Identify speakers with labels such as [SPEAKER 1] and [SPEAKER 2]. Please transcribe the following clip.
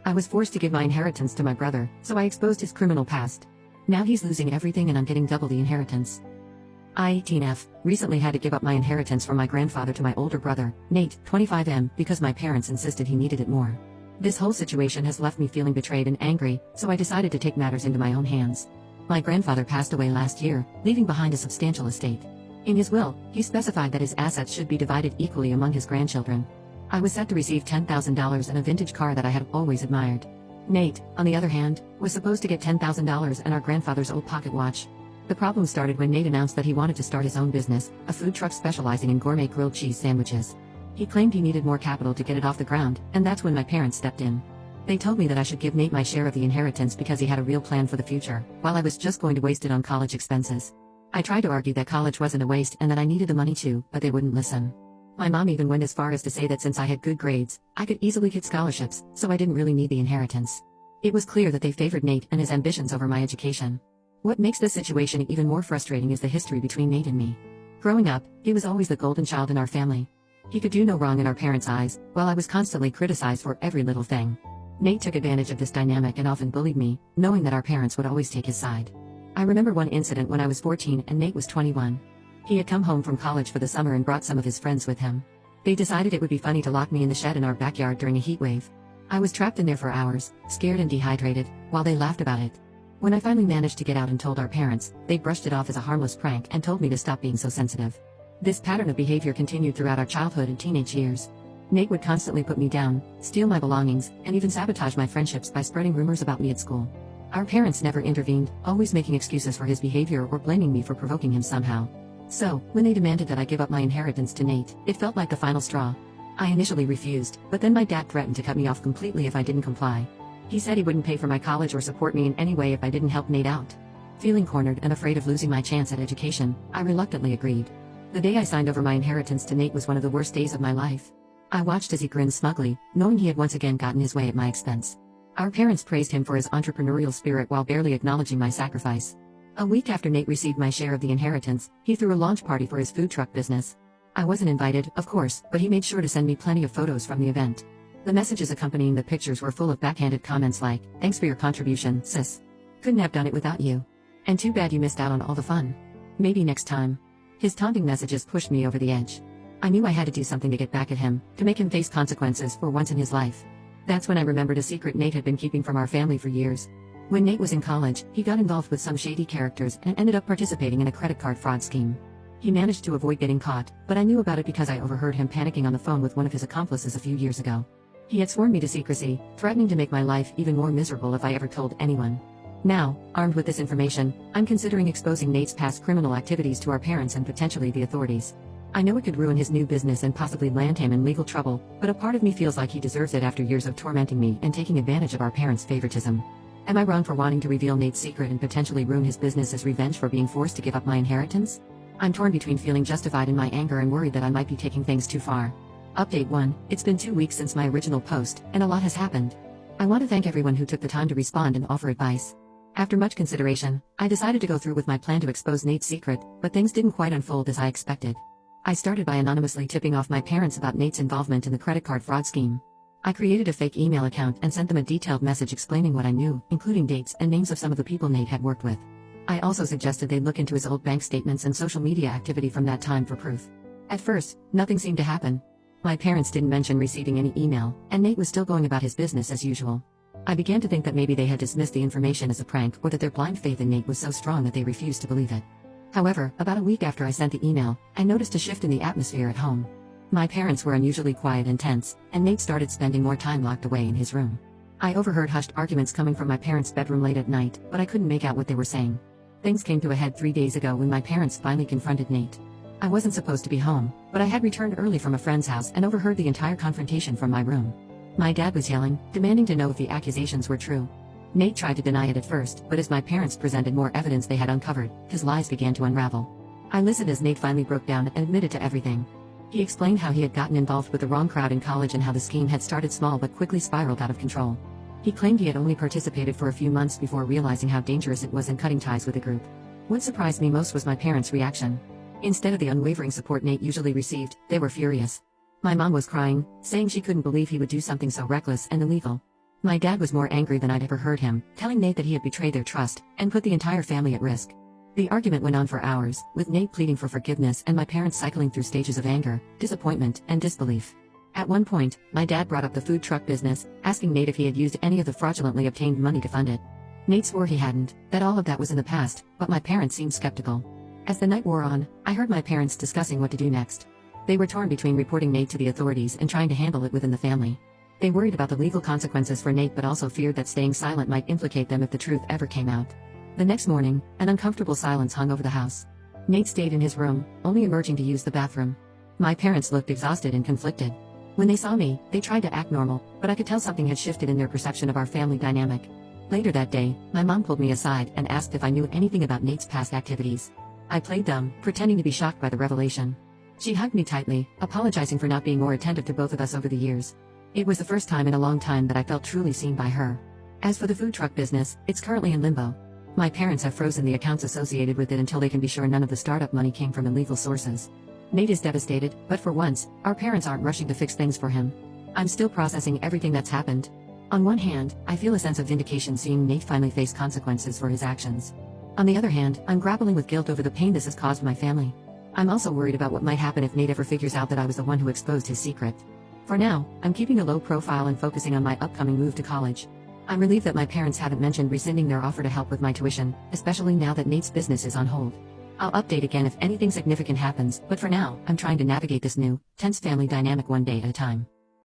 [SPEAKER 1] I was forced to give my inheritance to my brother, so I exposed his criminal past. Now he's losing everything and I'm getting double the inheritance. I-18F recently had to give up my inheritance from my grandfather to my older brother, Nate, 25M, because my parents insisted he needed it more. This whole situation has left me feeling betrayed and angry, so I decided to take matters into my own hands. My grandfather passed away last year, leaving behind a substantial estate. In his will, he specified that his assets should be divided equally among his grandchildren. I was set to receive $10,000 and a vintage car that I had always admired. Nate, on the other hand, was supposed to get $10,000 and our grandfather's old pocket watch. The problem started when Nate announced that he wanted to start his own business, a food truck specializing in gourmet grilled cheese sandwiches. He claimed he needed more capital to get it off the ground, and that's when my parents stepped in. They told me that I should give Nate my share of the inheritance because he had a real plan for the future, while I was just going to waste it on college expenses. I tried to argue that college wasn't a waste and that I needed the money too, but they wouldn't listen. My mom even went as far as to say that since I had good grades, I could easily get scholarships, so I didn't really need the inheritance. It was clear that they favored Nate and his ambitions over my education. What makes this situation even more frustrating is the history between Nate and me. Growing up, he was always the golden child in our family. He could do no wrong in our parents' eyes, while I was constantly criticized for every little thing. Nate took advantage of this dynamic and often bullied me, knowing that our parents would always take his side. I remember one incident when I was 14 and Nate was 21. He had come home from college for the summer and brought some of his friends with him. They decided it would be funny to lock me in the shed in our backyard during a heat wave. I was trapped in there for hours, scared and dehydrated, while they laughed about it. When I finally managed to get out and told our parents, they brushed it off as a harmless prank and told me to stop being so sensitive. This pattern of behavior continued throughout our childhood and teenage years. Nate would constantly put me down, steal my belongings, and even sabotage my friendships by spreading rumors about me at school. Our parents never intervened, always making excuses for his behavior or blaming me for provoking him somehow. So, when they demanded that I give up my inheritance to Nate, it felt like the final straw. I initially refused, but then my dad threatened to cut me off completely if I didn't comply. He said he wouldn't pay for my college or support me in any way if I didn't help Nate out. Feeling cornered and afraid of losing my chance at education, I reluctantly agreed. The day I signed over my inheritance to Nate was one of the worst days of my life. I watched as he grinned smugly, knowing he had once again gotten his way at my expense. Our parents praised him for his entrepreneurial spirit while barely acknowledging my sacrifice. A week after Nate received my share of the inheritance, he threw a launch party for his food truck business. I wasn't invited, of course, but he made sure to send me plenty of photos from the event. The messages accompanying the pictures were full of backhanded comments like, "Thanks for your contribution, sis. Couldn't have done it without you. And too bad you missed out on all the fun. Maybe next time." His taunting messages pushed me over the edge. I knew I had to do something to get back at him, to make him face consequences for once in his life. That's when I remembered a secret Nate had been keeping from our family for years. When Nate was in college, he got involved with some shady characters and ended up participating in a credit card fraud scheme. He managed to avoid getting caught, but I knew about it because I overheard him panicking on the phone with one of his accomplices a few years ago. He had sworn me to secrecy, threatening to make my life even more miserable if I ever told anyone. Now, armed with this information, I'm considering exposing Nate's past criminal activities to our parents and potentially the authorities. I know it could ruin his new business and possibly land him in legal trouble, but a part of me feels like he deserves it after years of tormenting me and taking advantage of our parents' favoritism. Am I wrong for wanting to reveal Nate's secret and potentially ruin his business as revenge for being forced to give up my inheritance? I'm torn between feeling justified in my anger and worried that I might be taking things too far. Update 1, it's been 2 weeks since my original post, and a lot has happened. I want to thank everyone who took the time to respond and offer advice. After much consideration, I decided to go through with my plan to expose Nate's secret, but things didn't quite unfold as I expected. I started by anonymously tipping off my parents about Nate's involvement in the credit card fraud scheme. I created a fake email account and sent them a detailed message explaining what I knew, including dates and names of some of the people Nate had worked with. I also suggested they look into his old bank statements and social media activity from that time for proof. At first, nothing seemed to happen. My parents didn't mention receiving any email, and Nate was still going about his business as usual. I began to think that maybe they had dismissed the information as a prank or that their blind faith in Nate was so strong that they refused to believe it. However, about a week after I sent the email, I noticed a shift in the atmosphere at home. My parents were unusually quiet and tense, and Nate started spending more time locked away in his room. I overheard hushed arguments coming from my parents' bedroom late at night, but I couldn't make out what they were saying. Things came to a head 3 days ago when my parents finally confronted Nate. I wasn't supposed to be home, but I had returned early from a friend's house and overheard the entire confrontation from my room. My dad was yelling, demanding to know if the accusations were true. Nate tried to deny it at first, but as my parents presented more evidence they had uncovered, his lies began to unravel. I listened as Nate finally broke down and admitted to everything. He explained how he had gotten involved with the wrong crowd in college and how the scheme had started small but quickly spiraled out of control. He claimed he had only participated for a few months before realizing how dangerous it was and cutting ties with the group. What surprised me most was my parents' reaction. Instead of the unwavering support Nate usually received, they were furious. My mom was crying, saying she couldn't believe he would do something so reckless and illegal. My dad was more angry than I'd ever heard him, telling Nate that he had betrayed their trust and put the entire family at risk. The argument went on for hours, with Nate pleading for forgiveness and my parents cycling through stages of anger, disappointment, and disbelief. At one point, my dad brought up the food truck business, asking Nate if he had used any of the fraudulently obtained money to fund it. Nate swore he hadn't, that all of that was in the past, but my parents seemed skeptical. As the night wore on, I heard my parents discussing what to do next. They were torn between reporting Nate to the authorities and trying to handle it within the family. They worried about the legal consequences for Nate but also feared that staying silent might implicate them if the truth ever came out. The next morning, an uncomfortable silence hung over the house. Nate stayed in his room, only emerging to use the bathroom. My parents looked exhausted and conflicted. When they saw me, they tried to act normal, but I could tell something had shifted in their perception of our family dynamic. Later that day, my mom pulled me aside and asked if I knew anything about Nate's past activities. I played dumb, pretending to be shocked by the revelation. She hugged me tightly, apologizing for not being more attentive to both of us over the years. It was the first time in a long time that I felt truly seen by her. As for the food truck business, it's currently in limbo. My parents have frozen the accounts associated with it until they can be sure none of the startup money came from illegal sources. Nate is devastated, but for once, our parents aren't rushing to fix things for him. I'm still processing everything that's happened. On one hand, I feel a sense of vindication seeing Nate finally face consequences for his actions. On the other hand, I'm grappling with guilt over the pain this has caused my family. I'm also worried about what might happen if Nate ever figures out that I was the one who exposed his secret. For now, I'm keeping a low profile and focusing on my upcoming move to college. I'm relieved that my parents haven't mentioned rescinding their offer to help with my tuition, especially now that Nate's business is on hold. I'll update again if anything significant happens, but for now, I'm trying to navigate this new, tense family dynamic one day at a time.